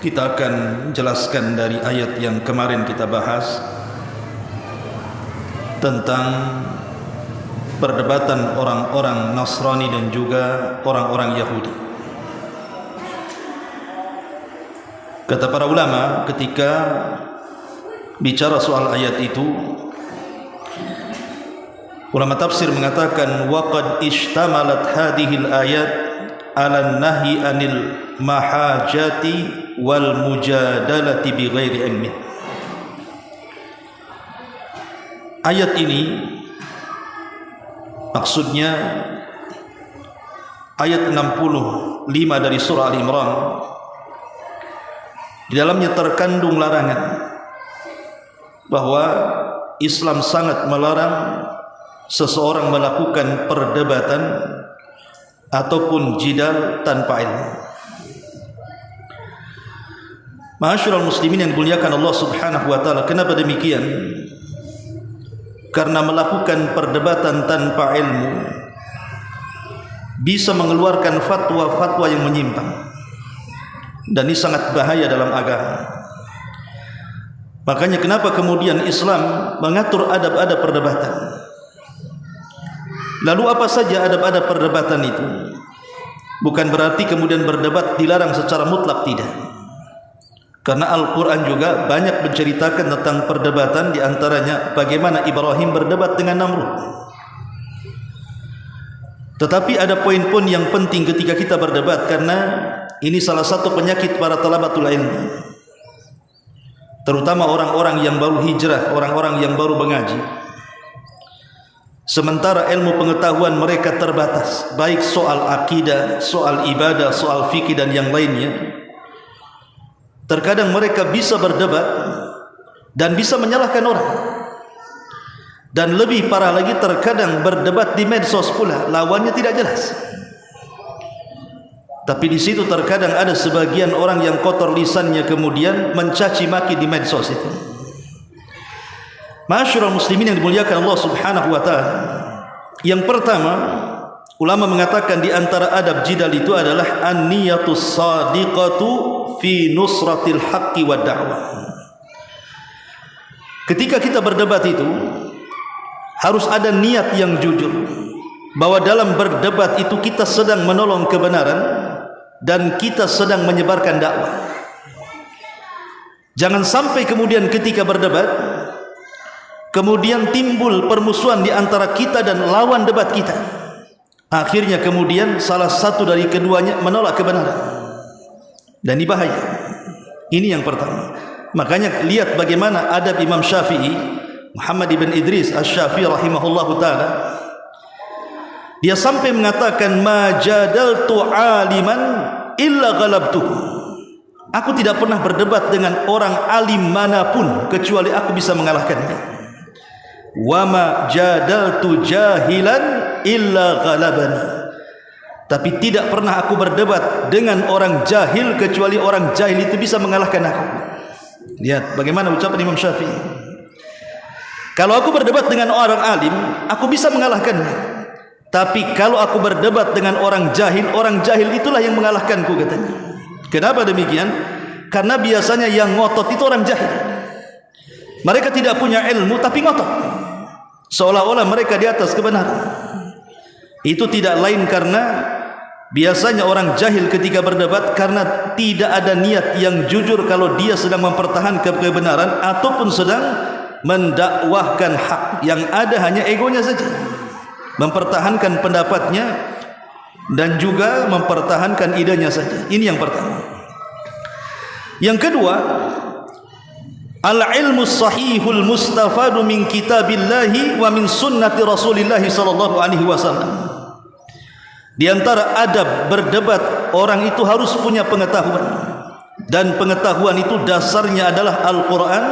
Kita akan jelaskan dari ayat yang kemarin kita bahas tentang perdebatan orang-orang Nasrani dan juga orang-orang Yahudi. Kata para ulama ketika bicara soal ayat itu, ulama tafsir mengatakan waqad ishtamalat hadhil ayat ala nahi anil mahajati wal mujadalati bighairi ilmin. Ayat ini maksudnya ayat 65 dari surah Al-Imran. Di dalamnya terkandung larangan bahwa Islam sangat melarang seseorang melakukan perdebatan ataupun jidal tanpa ilmu. Ma'asyiral muslimin yang dimuliakan Allah Subhanahu wa taala, kenapa demikian? Karena melakukan perdebatan tanpa ilmu bisa mengeluarkan fatwa-fatwa yang menyimpang, dan ini sangat bahaya dalam agama. Makanya kenapa kemudian Islam mengatur adab-adab perdebatan. Lalu apa saja adab-adab perdebatan itu? Bukan berarti kemudian berdebat dilarang secara mutlak, tidak. Karena Al-Quran juga banyak menceritakan tentang perdebatan, di antaranya bagaimana Ibrahim berdebat dengan Namrud. Tetapi ada poin-poin yang penting ketika kita berdebat, karena ini salah satu penyakit para talabatul ilmi, terutama orang-orang yang baru hijrah, orang-orang yang baru mengaji. Sementara ilmu pengetahuan mereka terbatas, baik soal akidah, soal ibadah, soal fikih dan yang lainnya. Terkadang mereka bisa berdebat dan bisa menyalahkan orang. Dan lebih parah lagi, terkadang berdebat di medsos pula, lawannya tidak jelas. Tapi di situ terkadang ada sebagian orang yang kotor lisannya kemudian mencaci maki di medsos itu. Ma'asyiral muslimin yang dimuliakan Allah Subhanahu wa taala. Yang pertama, ulama mengatakan di antara adab jidal itu adalah an-niyatus shadiqatu fi nusratil haqqi wa da'wah. Ketika kita berdebat itu harus ada niat yang jujur, bahwa dalam berdebat itu kita sedang menolong kebenaran dan kita sedang menyebarkan dakwah. Jangan sampai kemudian ketika berdebat kemudian timbul permusuhan di antara kita dan lawan debat kita. Akhirnya kemudian salah satu dari keduanya menolak kebenaran, dan ini bahaya. Ini yang pertama. Makanya lihat bagaimana adab Imam Syafi'i, Muhammad ibn Idris Asy-Syafi'i rahimahullahu taala. Dia sampai mengatakan ma jadaltu aliman illa ghalabtuhu. Aku tidak pernah berdebat dengan orang alim manapun kecuali aku bisa mengalahkannya. Wa ma jadaltu jahilan illa ghalabani. Tapi tidak pernah aku berdebat dengan orang jahil kecuali orang jahil itu bisa mengalahkan aku. Lihat bagaimana ucapan Imam Syafi'i. Kalau aku berdebat dengan orang alim, aku bisa mengalahkannya. Tapi kalau aku berdebat dengan orang jahil itulah yang mengalahkanku, katanya. Kenapa demikian? Karena biasanya yang ngotot itu orang jahil. Mereka tidak punya ilmu tapi ngotot, seolah-olah mereka di atas kebenaran. Itu tidak lain karena biasanya orang jahil ketika berdebat karena tidak ada niat yang jujur kalau dia sedang mempertahankan kebenaran ataupun sedang mendakwahkan hak. Yang ada hanya egonya saja, mempertahankan pendapatnya dan juga mempertahankan idenya saja. Ini yang pertama. Yang kedua, al-ilmu sahihul mustafadu min kitabillahi wa min sunnati rasulillahi sallallahu alaihi wasallam. Di antara adab berdebat, orang itu harus punya pengetahuan, dan pengetahuan itu dasarnya adalah Al-Quran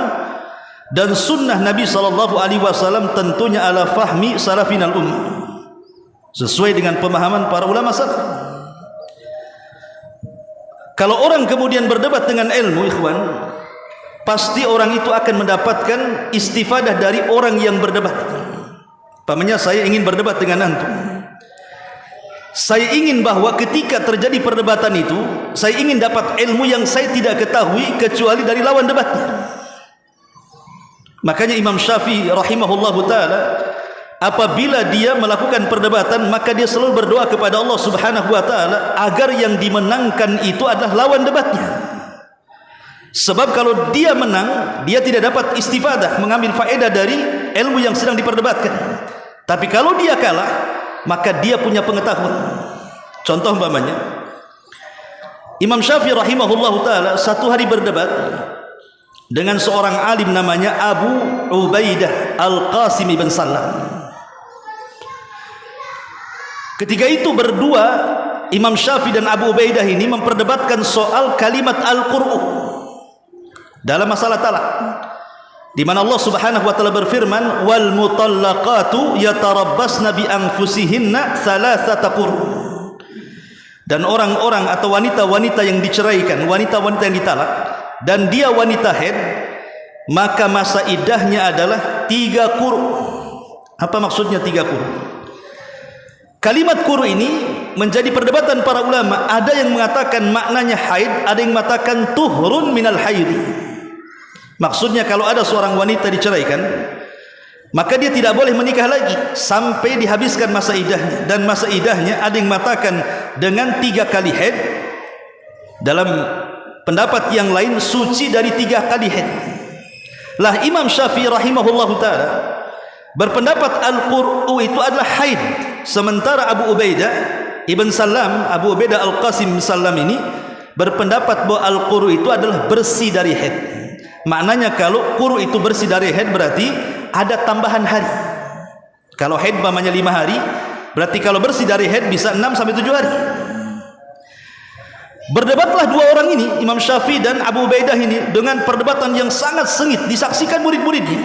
dan sunnah Nabi sallallahu alaihi wasallam, tentunya ala fahmi salafinal ummah, sesuai dengan pemahaman para ulama salaf. Kalau orang kemudian berdebat dengan ilmu, ikhwan, pasti orang itu akan mendapatkan istifadah dari orang yang berdebat. Pamannya, saya ingin berdebat dengan antum. Saya ingin bahwa ketika terjadi perdebatan itu, saya ingin dapat ilmu yang saya tidak ketahui kecuali dari lawan debatnya. Makanya Imam Syafi'i rahimahullahu ta'ala, apabila dia melakukan perdebatan, maka dia selalu berdoa kepada Allah subhanahu wa ta'ala agar yang dimenangkan itu adalah lawan debatnya. Sebab kalau dia menang, dia tidak dapat istifadah, mengambil faedah dari ilmu yang sedang diperdebatkan. Tapi kalau dia kalah, maka dia punya pengetahuan. Contoh umpamanya, Imam Syafi'i rahimahullahu ta'ala satu hari berdebat dengan seorang alim namanya Abu Ubaidah Al-Qasim ibn Sallam. Ketika itu berdua Imam Syafi'i dan Abu Ubaidah ini memperdebatkan soal kalimat Al-Qur'u dalam masalah talak, di mana Allah Subhanahu wa taala berfirman, wal mutallaqatu yatarabbasna bi anfusihinna thalathata quru. Dan orang-orang atau wanita-wanita yang diceraikan, wanita-wanita yang ditalak, dan dia wanita haid, maka masa iddahnya adalah 3 quru. Apa maksudnya 3 quru? Kalimat quru ini menjadi perdebatan para ulama. Ada yang mengatakan maknanya haid, ada yang mengatakan tuhrun minal haid. Maksudnya kalau ada seorang wanita diceraikan, maka dia tidak boleh menikah lagi sampai dihabiskan masa iddahnya. Dan masa iddahnya ada yang mengatakan dengan 3 kali haid. Dalam pendapat yang lain suci dari 3 kali haid. Lah Imam Syafi'i rahimahullahu ta'ala berpendapat Al-Qur'u itu adalah haid, sementara Abu Ubaidah Ibn Sallam, Abu Ubaidah Al-Qasim Ibn Sallam ini berpendapat bahwa Al-Qur'u itu adalah bersih dari haid. Maknanya kalau qur'u itu bersih dari haid berarti ada tambahan hari. Kalau haid umpamanya 5 hari, berarti kalau bersih dari haid bisa 6 sampai 7 hari. Berdebatlah dua orang ini, Imam Syafi'i dan Abu Ubaidah ini, dengan perdebatan yang sangat sengit, disaksikan murid-muridnya.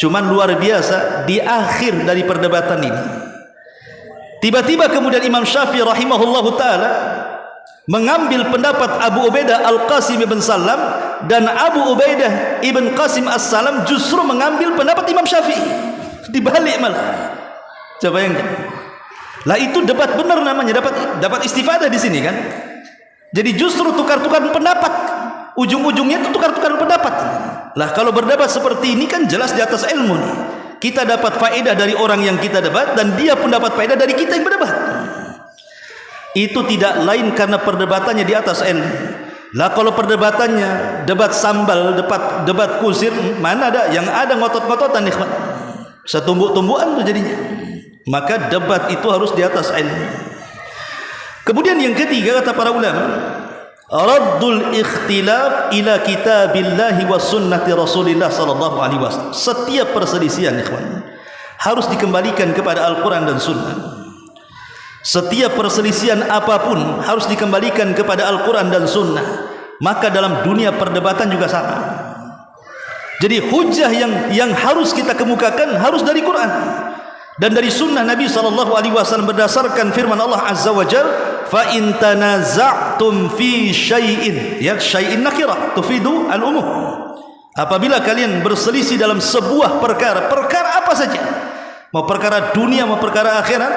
Cuman luar biasa, di akhir dari perdebatan ini, tiba-tiba kemudian Imam Syafi'i rahimahullahu ta'ala mengambil pendapat Abu Ubaidah Al-Qasim ibn Sallam, dan Abu Ubaidah ibn Qasim As-Salam justru mengambil pendapat Imam Syafi'i. Dibalik malah. Coba bayangkan. Lah itu debat benar namanya, dapat istifadah di sini kan. Jadi justru tukar-tukar pendapat, ujung-ujungnya itu tukar-tukar pendapat. Lah kalau berdebat seperti ini kan jelas di atas ilmu nih. Kita dapat faedah dari orang yang kita debat, dan dia pun dapat faedah dari kita yang berdebat. Itu tidak lain karena perdebatannya di atas ilmu. Lah kalau perdebatannya debat sambal, debat kusir, mana ada yang ada ngotot-ngototan ikhwan. Setumbuk-tumbukan tuh jadinya. Maka debat itu harus di atas ilmu. Kemudian yang ketiga kata para ulama, raddul ikhtilaf ila kitabillahi wa sunnati Rasulillah sallallahu alaihi wasallam. Setiap perselisihan ikhwan harus dikembalikan kepada Al-Qur'an dan Sunnah. Setiap perselisihan apapun harus dikembalikan kepada Al-Quran dan Sunnah. Maka dalam dunia perdebatan juga sama. Jadi hujah yang harus kita kemukakan harus dari Quran dan dari Sunnah Nabi SAW berdasarkan firman Allah Azza wa Jalla, fa in tanaza'tum fi syai'in, ya syai'in nakirah tufidu al-umum. Apabila kalian berselisih dalam sebuah perkara apa saja, mau perkara dunia mau perkara akhirat,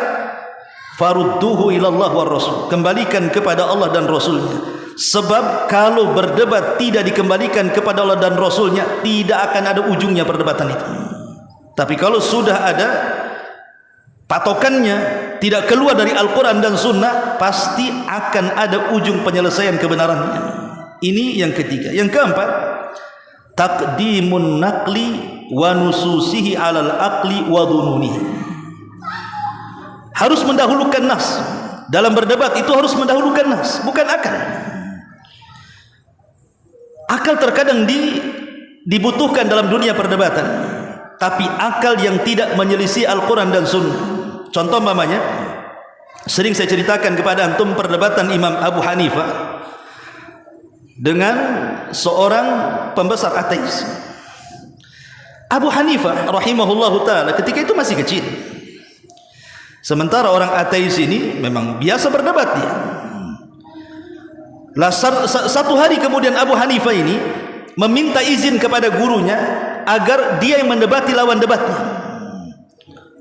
farudduhu ilallah war rasul, kembalikan kepada Allah dan Rasulnya. Sebab kalau berdebat tidak dikembalikan kepada Allah dan Rasulnya, tidak akan ada ujungnya perdebatan itu. Tapi kalau sudah ada patokannya, tidak keluar dari Al-Quran dan Sunnah, pasti akan ada ujung penyelesaian kebenarannya. Ini yang ketiga. Yang keempat, taqdimun naqli wa nususihi alal aqli wa dununihi. Harus mendahulukan nas. Dalam berdebat itu harus mendahulukan nas, bukan akal. Akal terkadang dibutuhkan dalam dunia perdebatan, tapi akal yang tidak menyelisih Al-Quran dan Sunnah. Contoh umpamanya, sering saya ceritakan kepada antum perdebatan Imam Abu Hanifah dengan seorang pembesar ateis. Abu Hanifah rahimahullahu ta'ala ketika itu masih kecil, sementara orang ateis ini memang biasa berdebat dia. Satu hari kemudian Abu Hanifah ini meminta izin kepada gurunya agar dia yang mendebati lawan debatnya,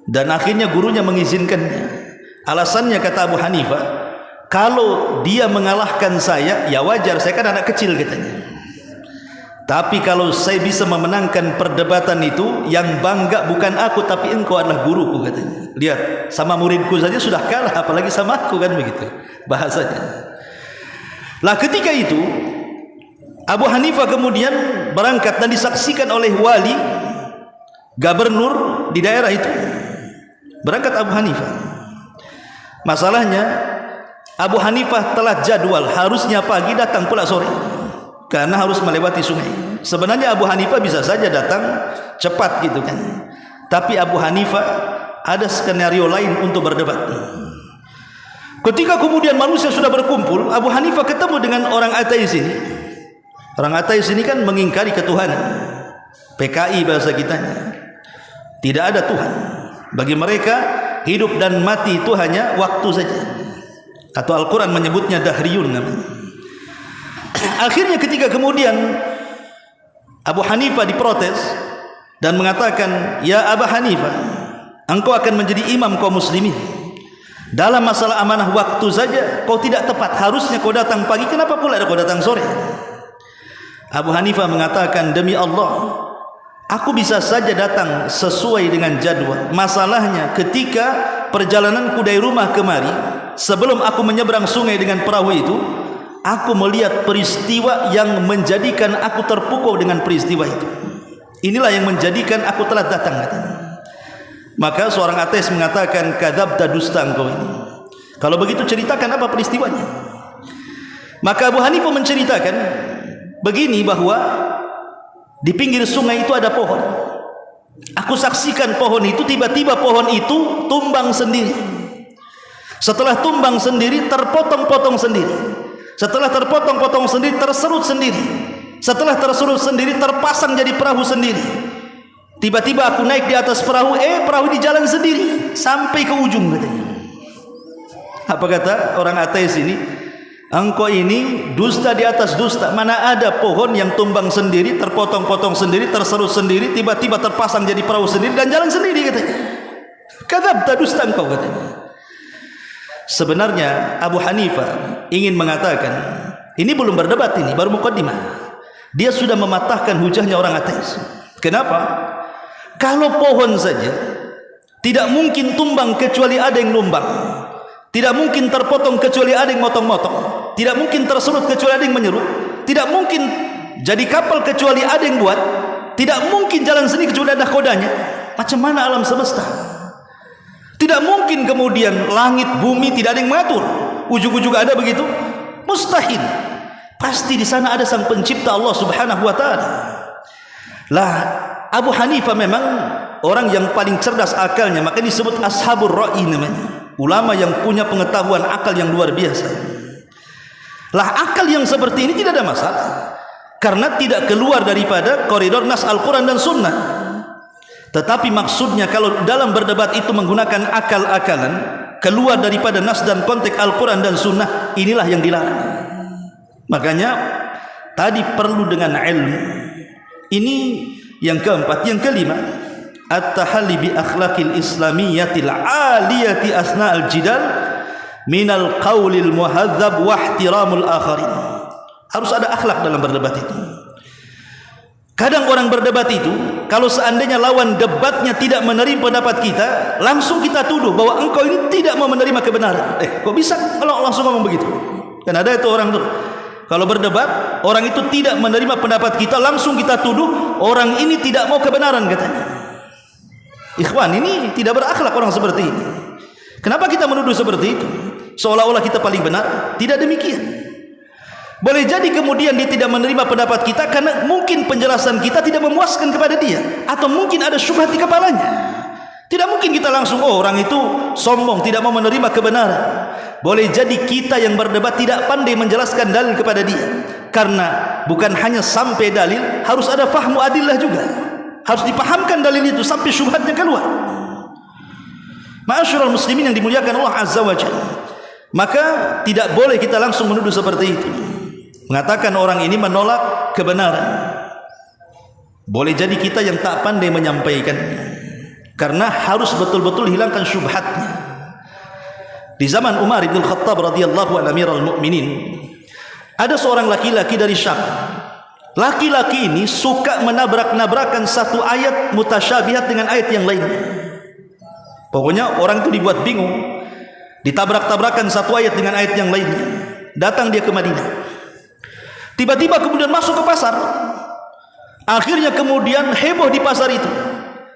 dan akhirnya gurunya mengizinkannya. Alasannya kata Abu Hanifah, kalau dia mengalahkan saya, ya wajar, saya kan anak kecil katanya. Tapi kalau saya bisa memenangkan perdebatan itu, yang bangga bukan aku tapi engkau adalah guruku katanya. Lihat, sama muridku saja sudah kalah, apalagi sama aku, kan begitu bahasanya. Lah ketika itu Abu Hanifah kemudian berangkat dan disaksikan oleh wali gubernur di daerah itu. Berangkat Abu Hanifah. Masalahnya Abu Hanifah telah jadwal, harusnya pagi, datang pula sore karena harus melewati sungai. Sebenarnya Abu Hanifah bisa saja datang cepat gitu kan, tapi Abu Hanifah ada skenario lain untuk berdebat. Ketika kemudian manusia sudah berkumpul, Abu Hanifah ketemu dengan orang ateis ini. Orang ateis ini kan mengingkari ketuhanan, PKI bahasa kitanya. Tidak ada Tuhan. Bagi mereka hidup dan mati itu hanya waktu saja, atau Al-Quran menyebutnya dahriyun namanya. Akhirnya ketika kemudian Abu Hanifah diprotes dan mengatakan, ya Abu Hanifah, engkau akan menjadi imam kaum muslimin. Dalam masalah amanah waktu saja kau tidak tepat, harusnya kau datang pagi, kenapa pula kau datang sore? Abu Hanifah mengatakan, demi Allah, aku bisa saja datang sesuai dengan jadwal. Masalahnya ketika perjalananku dari rumah kemari, sebelum aku menyeberang sungai dengan perahu itu, aku melihat peristiwa yang menjadikan aku terpukau dengan peristiwa itu. Inilah yang menjadikan aku telah datang katanya. Maka seorang ateis mengatakan, kadzabta, dusta engkau ini. Kalau begitu ceritakan apa peristiwanya. Maka Abu Hanifah menceritakan begini, bahwa di pinggir sungai itu ada pohon. Aku saksikan pohon itu, tiba-tiba pohon itu tumbang sendiri. Setelah tumbang sendiri, terpotong-potong sendiri. Setelah terpotong-potong sendiri, terserut sendiri. Setelah terserut sendiri, terpasang jadi perahu sendiri. Tiba-tiba aku naik di atas perahu, perahu di jalan sendiri sampai ke ujung katanya. Apa kata orang ateis ini? Engkau ini dusta di atas dusta. Mana ada pohon yang tumbang sendiri, terpotong-potong sendiri, terserut sendiri, tiba-tiba terpasang jadi perahu sendiri dan jalan sendiri katanya. Kadzabta, dusta engkau katanya. Sebenarnya Abu Hanifah ingin mengatakan, ini belum berdebat, ini baru muqaddimah. Dia sudah mematahkan hujahnya orang ateis. Kenapa? Kalau pohon saja tidak mungkin tumbang kecuali ada yang lumbang, tidak mungkin terpotong kecuali ada yang motong-motong, tidak mungkin terserut kecuali ada yang menyerut, tidak mungkin jadi kapal kecuali ada yang buat, tidak mungkin jalan sendiri kecuali ada kodanya. Macam mana alam semesta? Tidak mungkin kemudian langit bumi tidak ada yang mengatur, ujung-ujung ada begitu, mustahil. Pasti di sana ada sang pencipta, Allah Subhanahu wa taala. Lah Abu Hanifah memang orang yang paling cerdas akalnya, maka disebut ashabur ra'i namanya, ulama yang punya pengetahuan akal yang luar biasa. Lah akal yang seperti ini tidak ada masalah, karena tidak keluar daripada koridor nas Al-Quran dan Sunnah. Tetapi maksudnya kalau dalam berdebat itu menggunakan akal-akalan, keluar daripada nas dan konteks Al-Quran dan Sunnah, inilah yang dilarang. Makanya tadi perlu dengan ilmu. Ini yang keempat. Yang kelima, at-tahalli bi akhlaqil islamiyyatil aliyati asna'al jidal minal qaulil muhadzab wa ihtiramul akharin. Harus ada akhlak dalam berdebat itu. Kadang orang berdebat itu, kalau seandainya lawan debatnya tidak menerima pendapat kita, langsung kita tuduh bahwa engkau ini tidak mau menerima kebenaran. Kok bisa kalau langsung ngomong begitu? Kan ada itu orang tuh, kalau berdebat orang itu tidak menerima pendapat kita, langsung kita tuduh orang ini tidak mau kebenaran katanya. Ikhwan, ini tidak berakhlak orang seperti ini. Kenapa kita menuduh seperti itu? Seolah-olah kita paling benar. Tidak demikian. Boleh jadi kemudian dia tidak menerima pendapat kita karena mungkin penjelasan kita tidak memuaskan kepada dia, atau mungkin ada syubhat di kepalanya. Tidak mungkin kita langsung, oh orang itu sombong, tidak mau menerima kebenaran. Boleh jadi kita yang berdebat tidak pandai menjelaskan dalil kepada dia, karena bukan hanya sampai dalil, harus ada fahmu adillah juga. Harus dipahamkan dalil itu sampai syubhatnya keluar. Ma'asyiral muslimin yang dimuliakan Allah Azza wa Jalla, maka tidak boleh kita langsung menuduh seperti itu, mengatakan orang ini menolak kebenaran. Boleh jadi kita yang tak pandai menyampaikan, karena harus betul-betul hilangkan syubhatnya. Di zaman Umar bin Khattab radhiyallahu anhu Amirul Mukminin, ada seorang laki-laki dari Syam. Laki-laki ini suka menabrak-nabrakan satu ayat mutasyabihat dengan ayat yang lainnya. Pokoknya orang itu dibuat bingung, ditabrak-tabrakan satu ayat dengan ayat yang lainnya. Datang dia ke Madinah. Tiba-tiba kemudian masuk ke pasar. Akhirnya kemudian heboh di pasar itu.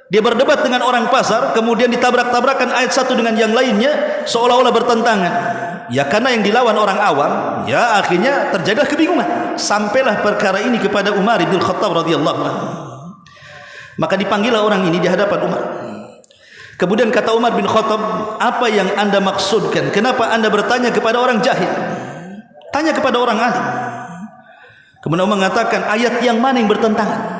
Dia berdebat dengan orang pasar, kemudian ditabrak-tabrakan ayat satu dengan yang lainnya, seolah-olah bertentangan. Ya karena yang dilawan orang awam, ya akhirnya terjadilah kebingungan. Sampailah perkara ini kepada Umar bin Khattab radhiyallahu anhu. Maka dipanggillah orang ini di hadapan Umar. Kemudian kata Umar bin Khattab, apa yang anda maksudkan? Kenapa anda bertanya kepada orang jahil? Tanya kepada orang alim. Kemudian Umar mengatakan, ayat yang mana yang bertentangan?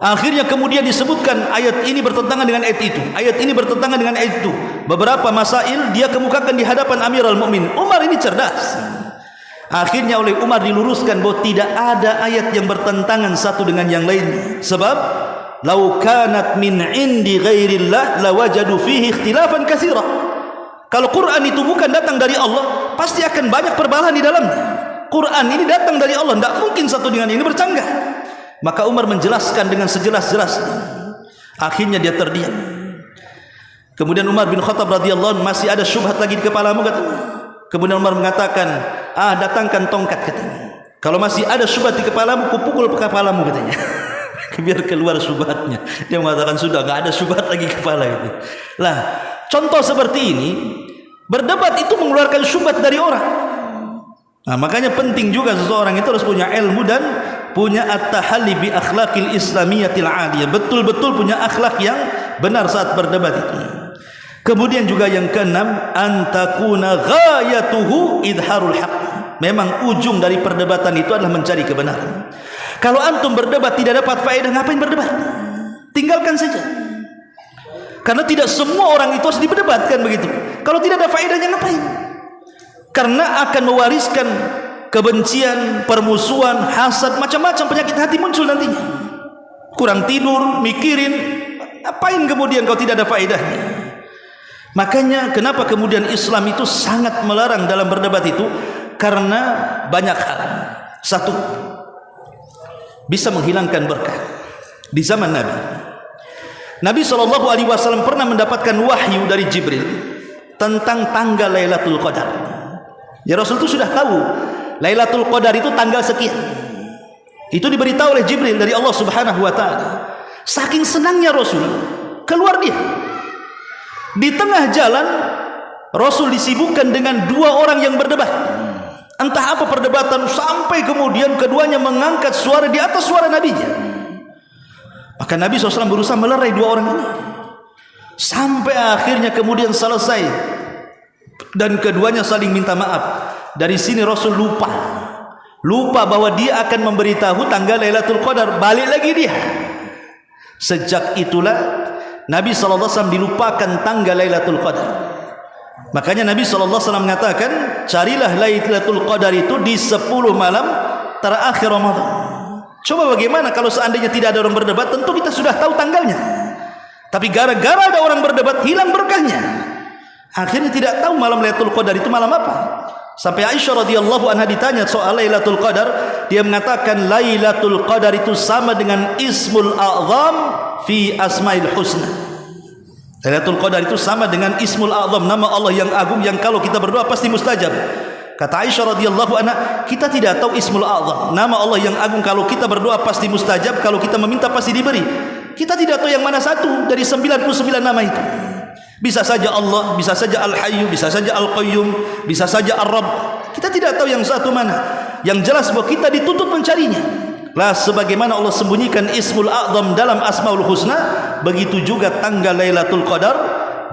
Akhirnya kemudian disebutkan ayat ini bertentangan dengan ayat itu, ayat ini bertentangan dengan ayat itu. Beberapa masail dia kemukakan di hadapan Amirul Mukminin. Umar ini cerdas. Akhirnya oleh Umar diluruskan bahwa tidak ada ayat yang bertentangan satu dengan yang lainnya. Sebab lau kanat min indi ghairillah lawajadu fihi ikhtilafan katsira. Kalau Quran itu bukan datang dari Allah, pasti akan banyak perbedaan di dalamnya. Quran ini datang dari Allah, tidak mungkin satu dengan ini bercanggah. Maka Umar menjelaskan dengan sejelas-jelasnya. Akhirnya dia terdiam. Kemudian Umar bin Khattab radhiyallahu anhu, masih ada syubhat lagi di kepalamu katanya. Kemudian Umar mengatakan, datangkan tongkat katanya. Kalau masih ada syubhat di kepalamu, kupukul kepalamu katanya. Biar keluar syubhatnya. Dia mengatakan sudah enggak ada syubhat lagi kepala itu. Lah, contoh seperti ini, berdebat itu mengeluarkan syubhat dari orang. Nah, makanya penting juga seseorang itu harus punya ilmu dan punya at-tahalli bi akhlaqil islamiyatil 'aliyah. Betul-betul punya akhlak yang benar saat berdebat itu. Kemudian juga yang keenam, antakuna ghayatuhu idharul haq. Memang ujung dari perdebatan itu adalah mencari kebenaran. Kalau antum berdebat tidak dapat faedah, ngapain berdebat? Tinggalkan saja. Karena tidak semua orang itu harus diperdebatkan begitu. Kalau tidak ada faedahnya ngapain? Karena akan mewariskan kebencian, permusuhan, hasad, macam-macam penyakit hati muncul nantinya. Kurang tidur, mikirin, ngapain kemudian kalau tidak ada faedahnya? Makanya kenapa kemudian Islam itu sangat melarang dalam berdebat itu? Karena banyak hal. Satu, bisa menghilangkan berkah. Di zaman Nabi SAW pernah mendapatkan wahyu dari Jibril tentang tanggal Lailatul Qadar. Ya Rasul itu sudah tahu Lailatul Qadar itu tanggal sekian. Itu diberitahu oleh Jibril dari Allah Subhanahu wa taala. Saking senangnya Rasul, keluar dia. Di tengah jalan Rasul disibukkan dengan dua orang yang berdebat. Entah apa perdebatan, sampai kemudian keduanya mengangkat suara di atas suara Nabi-Nya. Maka Nabi SAW berusaha melerai dua orang ini. Sampai akhirnya kemudian selesai. Dan keduanya saling minta maaf. Dari sini Rasul lupa bahwa dia akan memberitahu tanggal Lailatul Qadar. Balik lagi dia. Sejak itulah Nabi SAW dilupakan tanggal Lailatul Qadar. Makanya Nabi SAW mengatakan, carilah Lailatul Qadar itu di 10 malam terakhir Ramadan. Coba bagaimana kalau seandainya tidak ada orang berdebat, tentu kita sudah tahu tanggalnya. Tapi gara-gara ada orang berdebat, hilang berkahnya. Akhirnya tidak tahu malam Lailatul Qadar itu malam apa. Sampai Aisyah radhiyallahu anha ditanya soal Lailatul Qadar, dia mengatakan Lailatul Qadar itu sama dengan Ismul A'zam fi Asmaul Husna. Lailatul Qadar itu sama dengan Ismul A'zam, nama Allah yang agung yang kalau kita berdoa pasti mustajab. Kata Aisyah radhiyallahu anha, kita tidak tahu Ismul A'zam, nama Allah yang agung kalau kita berdoa pasti mustajab, kalau kita meminta pasti diberi. Kita tidak tahu yang mana satu dari 99 nama itu. Bisa saja Allah, bisa saja Al-Hayyu, bisa saja Al-Qayyum, bisa saja Ar-Rabb. Kita tidak tahu yang satu mana. Yang jelas bahwa kita dituntut mencarinya. Lah sebagaimana Allah sembunyikan Ismul A'zam dalam Asmaul Husna, begitu juga tanggal Lailatul Qadar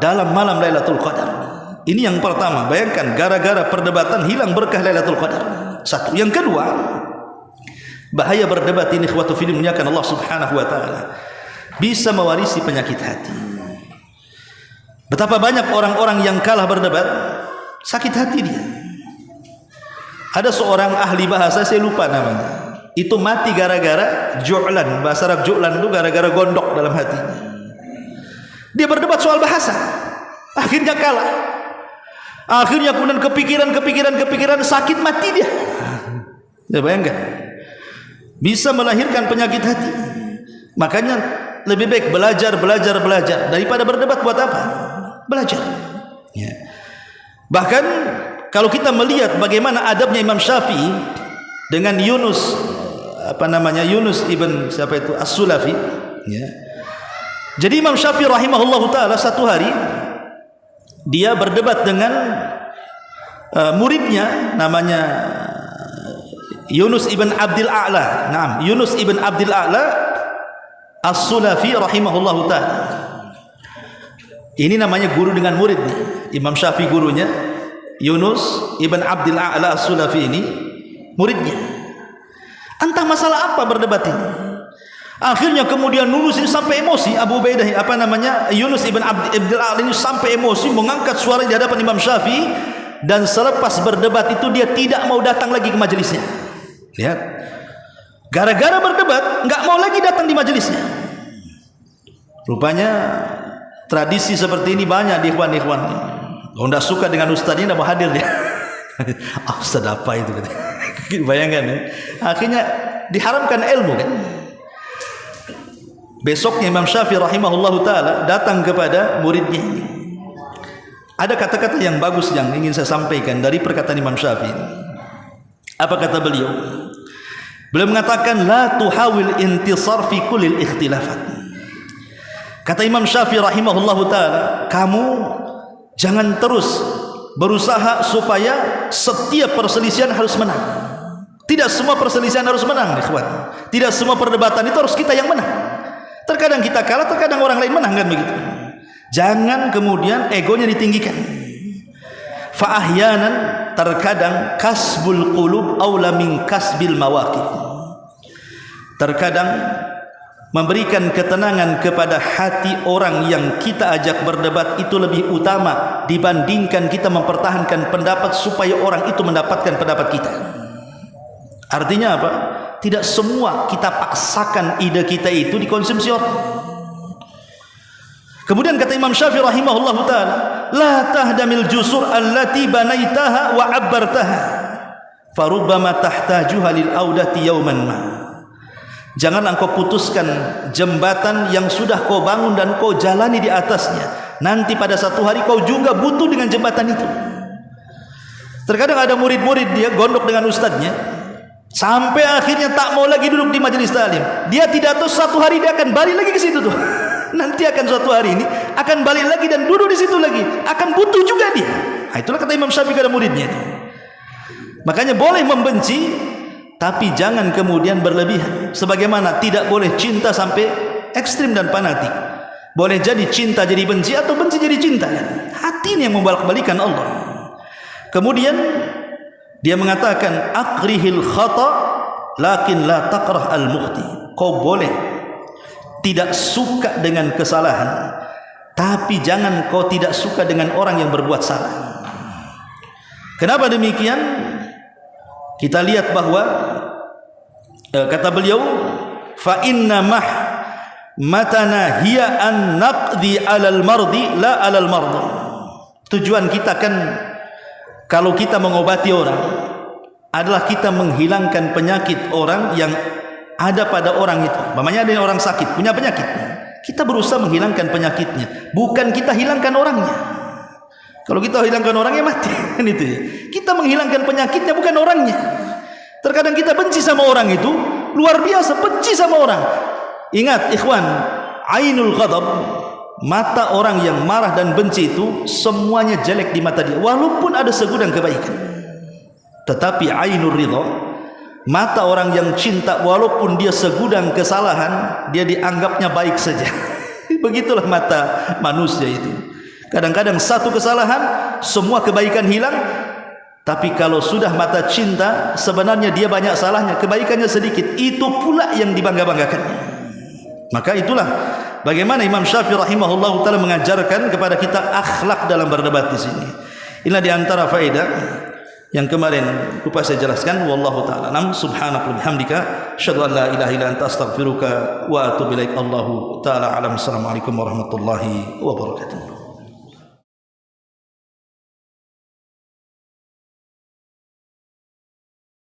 dalam malam Lailatul Qadar. Ini yang pertama. Bayangkan gara-gara perdebatan hilang berkah Lailatul Qadar. Satu. Yang kedua, bahaya berdebat ini ikhwatu fillah muliakan Allah Subhanahu wa taala. Bisa mewarisi penyakit hati. Betapa banyak orang-orang yang kalah berdebat, sakit hati dia. Ada seorang ahli bahasa, saya lupa namanya, itu mati gara-gara ju'lan. Bahasa Arab ju'lan itu gara-gara gondok dalam hatinya. Dia berdebat soal bahasa, akhirnya kalah. Akhirnya kemudian kepikiran sakit, mati dia. Ya bayangkan, bisa melahirkan penyakit hati. Makanya lebih baik belajar daripada berdebat. Buat apa? Belajar. Ya. Bahkan kalau kita melihat bagaimana adabnya Imam Syafi'i dengan Yunus ibn As-Sulafi, ya. Jadi Imam Syafi'i rahimahullahu taala satu hari dia berdebat dengan muridnya namanya Yunus ibn Abdil A'la. Naam, Yunus ibn Abdil A'la As-Sulafi rahimahullahu taala. Ini namanya guru dengan murid nih. Imam Syafi'i gurunya, Yunus ibn Abdil A'la As-Sulafi ini muridnya. Entah masalah apa berdebat ini. Akhirnya kemudian Yunus ini sampai emosi, Yunus ibn Abdil A'la ini sampai emosi, mengangkat suara di hadapan Imam Syafi'i, dan selepas berdebat itu dia tidak mau datang lagi ke majelisnya. Lihat, gara-gara berdebat nggak mau lagi datang di majelisnya. Rupanya tradisi seperti ini banyak di ikhwan-ikhwan. Kalau tidak suka dengan ustaznya tidak mau hadir dia. Ustaz apa itu? Bayangkan ya. Akhirnya diharamkan ilmu kan. Besoknya Imam Syafi'i rahimahullahu taala datang kepada muridnya. Ada kata-kata yang bagus yang ingin saya sampaikan dari perkataan Imam Syafi'i. Apa kata beliau? Beliau mengatakan la tuhawil intisar fi kullil ikhtilafat. Kata Imam Syafi'i rahimahullahu taala, kamu jangan terus berusaha supaya setiap perselisihan harus menang. Tidak semua perselisihan harus menang, ikhwan. Tidak semua perdebatan itu harus kita yang menang. Terkadang kita kalah, terkadang orang lain menang, kan begitu. Jangan kemudian egonya ditinggikan. Fa ahyanan, terkadang kasbul qulub aula min kasbil mawaqif. Terkadang memberikan ketenangan kepada hati orang yang kita ajak berdebat itu lebih utama dibandingkan kita mempertahankan pendapat supaya orang itu mendapatkan pendapat kita. Artinya apa? Tidak semua kita paksakan ide kita itu dikonsumsi orang. Kemudian kata Imam Syafi'i rahimahullahu taala, la tahdamil jusur allati banaitaha wa abbartaha farubbama tahtajuha lil audati yawman ma. Jangan engkau putuskan jembatan yang sudah kau bangun dan kau jalani di atasnya. Nanti pada satu hari kau juga butuh dengan jembatan itu. Terkadang ada murid-murid dia gondok dengan ustadznya, sampai akhirnya tak mau lagi duduk di majelis taklim. Dia tidak tahu satu hari dia akan balik lagi ke situ tuh. Nanti akan suatu hari ini akan balik lagi dan duduk di situ lagi. Akan butuh juga dia. Nah, itulah kata Imam Syafi'i kepada muridnya itu. Makanya boleh membenci, tapi jangan kemudian berlebihan. Sebagaimana tidak boleh cinta sampai ekstrim dan fanatik. Boleh jadi cinta jadi benci atau benci jadi cinta. Hati ini yang membolak-balikan Allah. Kemudian dia mengatakan akrihil khata lakin la takrah al mukhti. Kau boleh tidak suka dengan kesalahan, tapi jangan kau tidak suka dengan orang yang berbuat salah. Kenapa demikian? Kita lihat bahwa kata beliau, fa inna matana hiya an naqdi 'alal mardi la 'alal mardi. Tujuan kita kan kalau kita mengobati orang adalah kita menghilangkan penyakit orang yang ada pada orang itu. Mamanya ada orang sakit, punya penyakit. Kita berusaha menghilangkan penyakitnya, bukan kita hilangkan orangnya. Kalau kita hilangkan orangnya mati kan itu ya. Kita menghilangkan penyakitnya bukan orangnya. Terkadang kita benci sama orang itu, luar biasa benci sama orang. Ingat ikhwan, ainul ghadab, mata orang yang marah dan benci itu semuanya jelek di mata dia, walaupun ada segudang kebaikan. Tetapi ainur ridha, mata orang yang cinta, walaupun dia segudang kesalahan, dia dianggapnya baik saja. Begitulah mata manusia itu. Kadang-kadang satu kesalahan, semua kebaikan hilang. Tapi kalau sudah mata cinta, sebenarnya dia banyak salahnya, kebaikannya sedikit. Itu pula yang dibangga-banggakannya. Maka itulah bagaimana Imam Syafi'i rahimahullah ta'ala mengajarkan kepada kita akhlak dalam berdebat di sini. Inilah diantara faedah yang kemarin lupa saya jelaskan. Wallahu ta'ala alam. Subhanaka wa bihamdika asyhadu an la ilaha illa anta astaghfiruka wa atubu ilaik. Allahu ta'ala alam. Assalamualaikum warahmatullahi wabarakatuh.